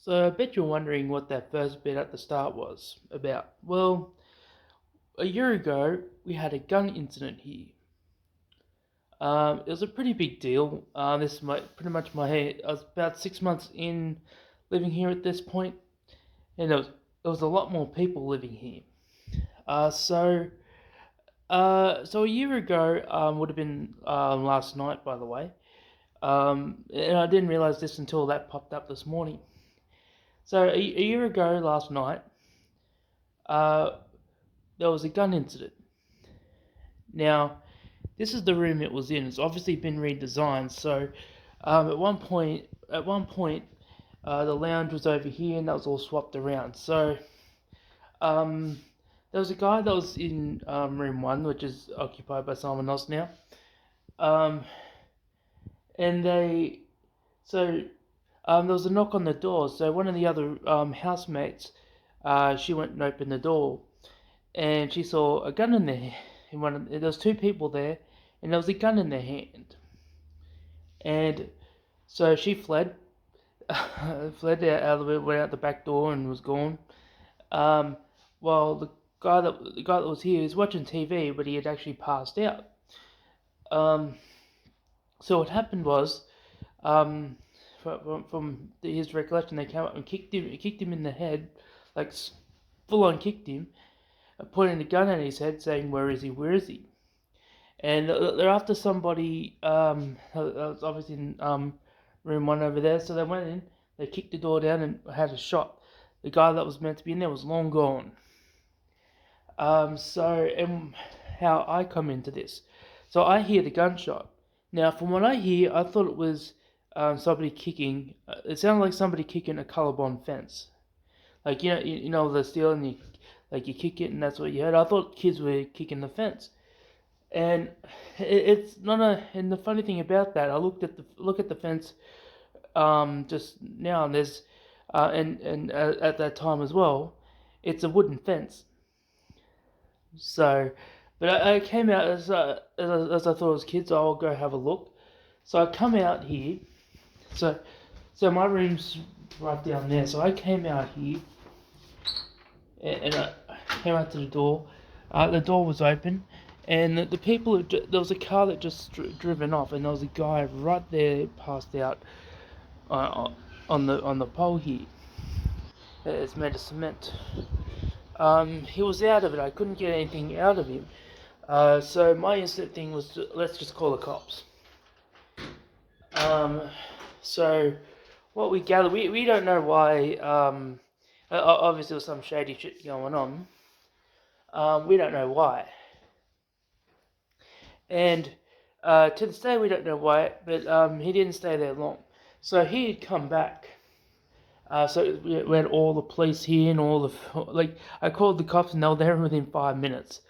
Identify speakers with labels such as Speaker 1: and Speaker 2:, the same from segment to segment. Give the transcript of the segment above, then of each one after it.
Speaker 1: So I bet you're wondering what that first bit at the start was about. Well, a year ago we had a gun incident here. It was a pretty big deal. This is pretty much my. I was about 6 months in living here at this point, and there was a lot more people living here. Uh, so so a year ago would have been last night, by the way. And I didn't realize this until that popped up this morning. So a year ago last night, uh, there was a gun incident. Now, this is the room it was in. It's obviously been redesigned. So, at one point, the lounge was over here, and that was all swapped around. So, um, there was a guy that was in room one, which is occupied by someone else now. Um, and they, so, there was a knock on the door. So one of the other housemates, she went and opened the door, and she saw a gun in there. There was two people there, and there was a gun in their hand. And so she fled, fled out of it, went out the back door, and was gone. Um, while the guy that was here was watching TV, but he had actually passed out. Um, so what happened was, um, from his recollection, they came up and kicked him in the head, like full on kicked him, pointing a gun at his head, saying, "Where is he? Where is he?" And they're after somebody. That was obviously in room one over there. So they went in, they kicked the door down and had a shot. The guy that was meant to be in there was long gone. And how I come into this. So I hear the gunshot. Now, from what I hear, I thought it was somebody kicking. It sounded like somebody kicking a colorbond fence. Like you know the steel, and you kick it, and that's what you heard. I thought kids were kicking the fence. And it's not a. And the funny thing about that, I look at the fence just now, and there's and at that time as well, it's a wooden fence. So, but I came out as I thought it was kids. So I'll go have a look. So I come out here. So so my room's right down there. So I came out here, and I came out to the door. The door was open, and the people, there was a car that just driven off, and there was a guy right there passed out uh, on the pole here. It's made of cement. He was out of it. I couldn't get anything out of him. So my instant thing was let's just call the cops. Um, so what we gathered, we don't know why. Obviously, there was some shady shit going on. We don't know why. And to this day, we don't know why, but he didn't stay there long. So he had come back. So we had all the police here and all the like. I called the cops and they were there within 5 minutes.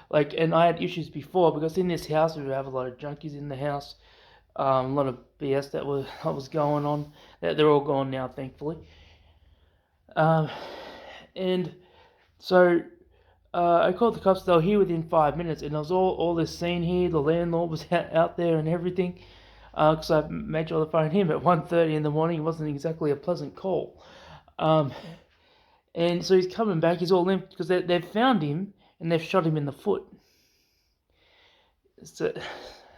Speaker 1: Like, and I had issues before because in this house we have a lot of junkies in the house, a lot of BS that was going on. They're all gone now, thankfully. Um, and so I called the cops. They were here within 5 minutes, and there was all this scene here. The landlord was out there and everything. Because I made sure to phone him at 1:30 in the morning. It wasn't exactly a pleasant call. Um, and so he's coming back. He's all limp because they've found him and they've shot him in the foot. So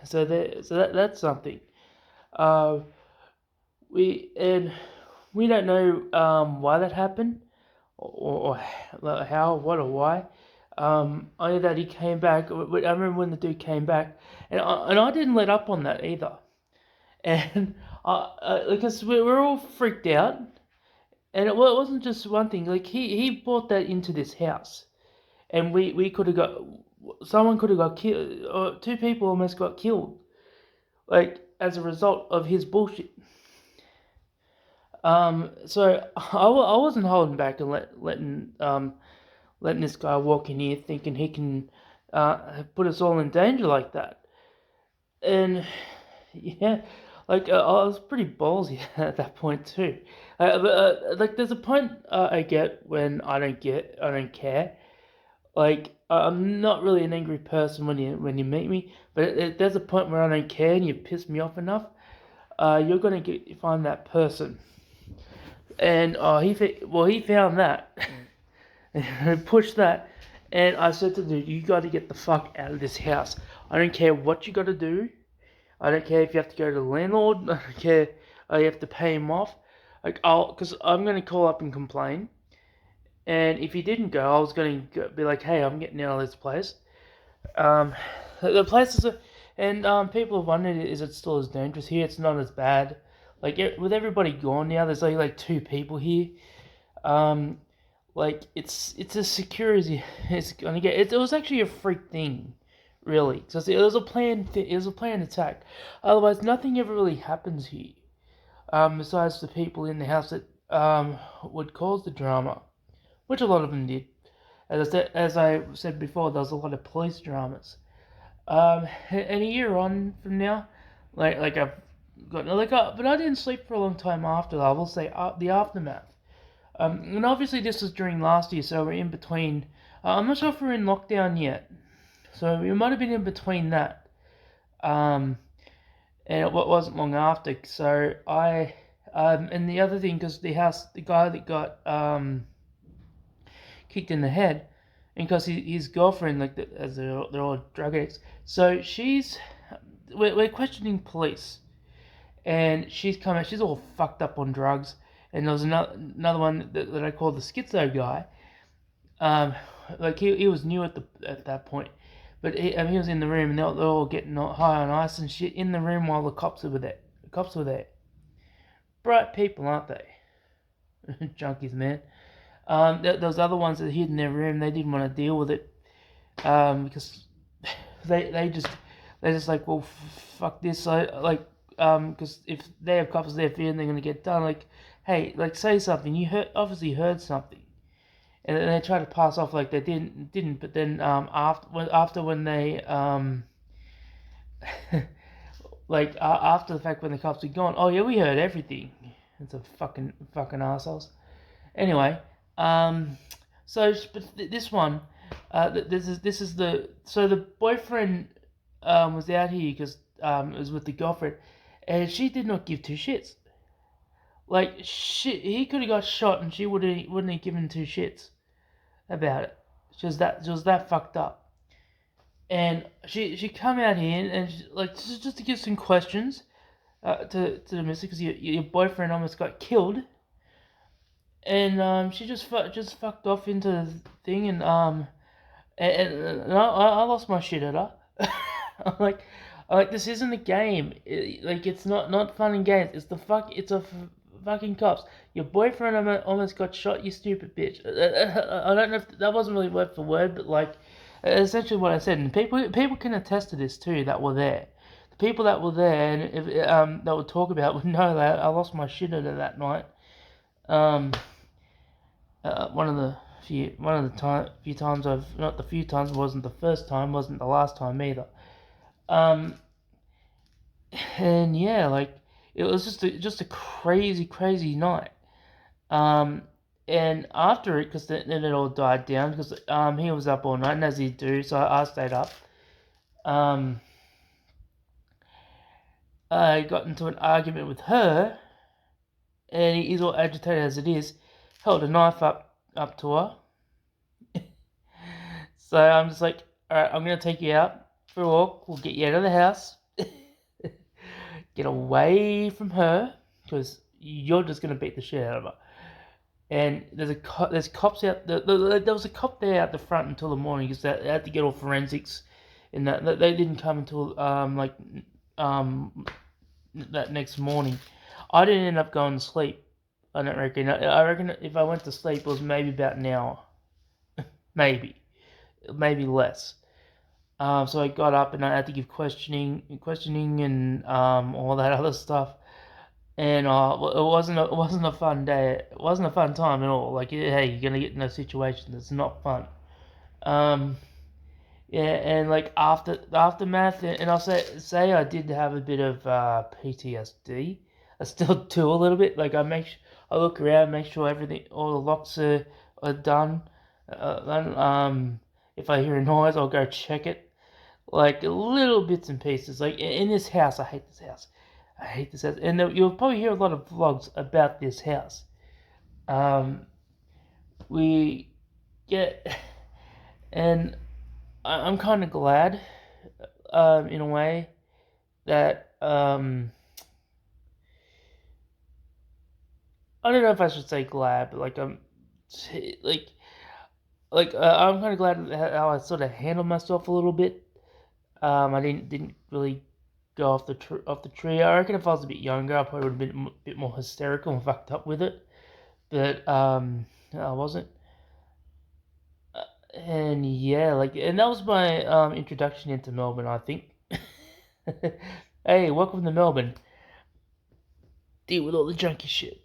Speaker 1: that's something. Uh, we don't know why that happened, or how, what, or why. Only that he came back. I remember when the dude came back, and I didn't let up on that either. And because we're all freaked out, and it wasn't just one thing. Like he brought that into this house, and we could have got someone could have got killed, or two people almost got killed, like as a result of his bullshit. So I wasn't holding back and letting this guy walk in here thinking he can put us all in danger like that. And yeah, like I was pretty ballsy at that point too. Like there's a point I get when I don't care. Like I'm not really an angry person when you meet me, but there's a point where I don't care and you piss me off enough. You're gonna find that person. And he found that, and pushed that, and I said to the dude, "You got to get the fuck out of this house. I don't care what you got to do. I don't care if you have to go to the landlord. I don't care. You have to pay him off. Like because I'm gonna call up and complain. And if he didn't go, I was gonna be like, hey, I'm getting out of this place. Um, the place is, and people have wondered, is it still as dangerous here? It's not as bad. Like with everybody gone now, there's only like 2 people here. Um, like it's as secure as it's gonna get. It was actually a freak thing, really, because it was a planned. It was a planned attack. Otherwise, nothing ever really happens here. Besides the people in the house that would cause the drama, which a lot of them did. As I said before, there was a lot of police dramas. And a year on from now, like I've got but I didn't sleep for a long time after that. I will say the aftermath. And obviously this was during last year, so we're in between. I'm not sure if we're in lockdown yet, so we might have been in between that. And it wasn't long after. So and the other thing, because the guy that got kicked in the head, and because his girlfriend, as they're all drug addicts, so we're questioning police, and she's all fucked up on drugs, and there was another one that I call the schizo guy. Like he was new at that point, but he was in the room, and they're all getting high on ice and shit in the room while the cops were there. The cops were there. Bright people, aren't they? Junkies, man. Those other ones that hid in their room, they didn't want to deal with it, because they just like, well, fuck this. Because if they have cops there fearing they're gonna get done, like, hey, like, say something. You obviously heard something, and then they try to pass off like they didn't. But then after when they like after the fact when the cops are gone, oh yeah, we heard everything. It's a fucking assholes. Anyway. So, but this one, this is the boyfriend was out here because it was with the girlfriend, and she did not give two shits. Like he could have got shot, and she wouldn't have given two shits about it. She was that fucked up, and she come out here and just to give some questions to the mister, because your boyfriend almost got killed. And she just fucked off into the thing, and I lost my shit at her. I'm like, this isn't a game. It's not fun and games. It's a fucking cops. Your boyfriend almost got shot. You stupid bitch. I don't know if that wasn't really word for word, but like essentially what I said. And people can attest to this too that were there. The people that were there and if that would talk about would know that I lost my shit at her that night. One of the few times not the few times, wasn't the first time, wasn't the last time either. And yeah, like it was just a crazy night. And after it, because then it all died down, because he was up all night, and as he do, so I stayed up. I got into an argument with her, and he's all agitated as it is. Held a knife up to her. So I'm just like, alright, I'm gonna take you out for a walk. We'll get you out of the house. Get away from her, because you're just gonna beat the shit out of her. And there's cops out. There was a cop there out the front until the morning, because they had to get all forensics, and that they didn't come until that next morning. I didn't end up going to sleep. I don't reckon. I reckon if I went to sleep, it was maybe about an hour, maybe less. So I got up and I had to give questioning and all that other stuff. And it wasn't a fun day. It wasn't a fun time at all. Like, hey, you're gonna get in a situation that's not fun. Yeah, and like after the aftermath, and I'll say I did have a bit of PTSD. I still do a little bit. Like I look around, make sure all the locks are done. Then if I hear a noise, I'll go check it. Like little bits and pieces. Like in this house, I hate this house. And you'll probably hear a lot of vlogs about this house. Um, we get, and I'm kind of glad, in a way, that I don't know if I should say glad, but like like I'm kind of glad how I sort of handled myself a little bit. I didn't really go off the tree. I reckon if I was a bit younger, I probably would have been a bit more hysterical and fucked up with it. But I wasn't. And yeah, and that was my introduction into Melbourne, I think. Hey, welcome to Melbourne. Deal with all the junky shit.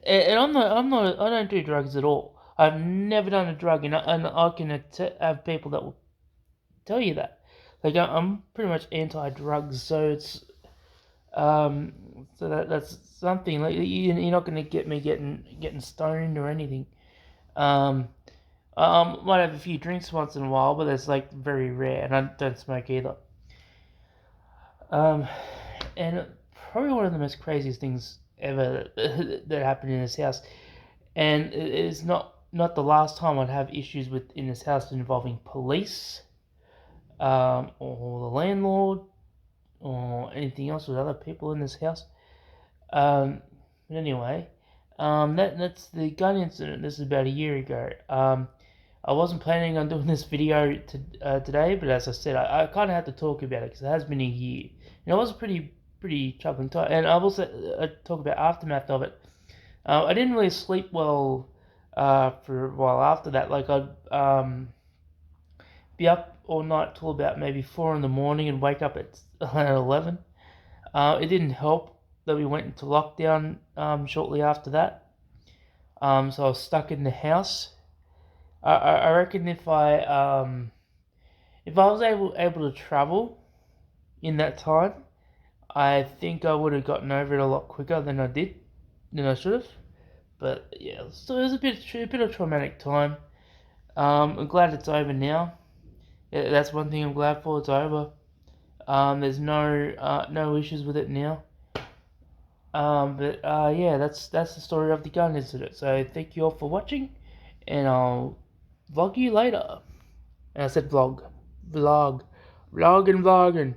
Speaker 1: And I don't do drugs at all. I've never done a drug, and I can have people that will tell you that. Like I'm pretty much anti-drugs, so it's um, so that's something. Like you're not gonna get me getting stoned or anything. Um, might have a few drinks once in a while, but that's like very rare, and I don't smoke either. Um, and probably one of the most craziest things ever that happened in this house, and it is not the last time I'd have issues with in this house involving police, or the landlord, or anything else with other people in this house. But anyway, that's the gun incident. This is about a year ago. I wasn't planning on doing this video today, but as I said, I kind of had to talk about it because it has been a year. And it was a pretty troubling time. And I've also talk about aftermath of it. I didn't really sleep well for a while after that. Like I'd be up all night till about maybe 4 in the morning and wake up at 11. It didn't help that we went into lockdown shortly after that. So I was stuck in the house. I reckon if I was able to travel in that time, I think I would have gotten over it a lot quicker than I should have. But yeah, so it was a bit of traumatic time. I'm glad it's over now. Yeah, that's one thing I'm glad for. It's over. There's no issues with it now. But yeah, that's the story of the gun incident. So thank you all for watching, and I'll vlog you later. And I said vlog, vlog, vlogging, vlogging.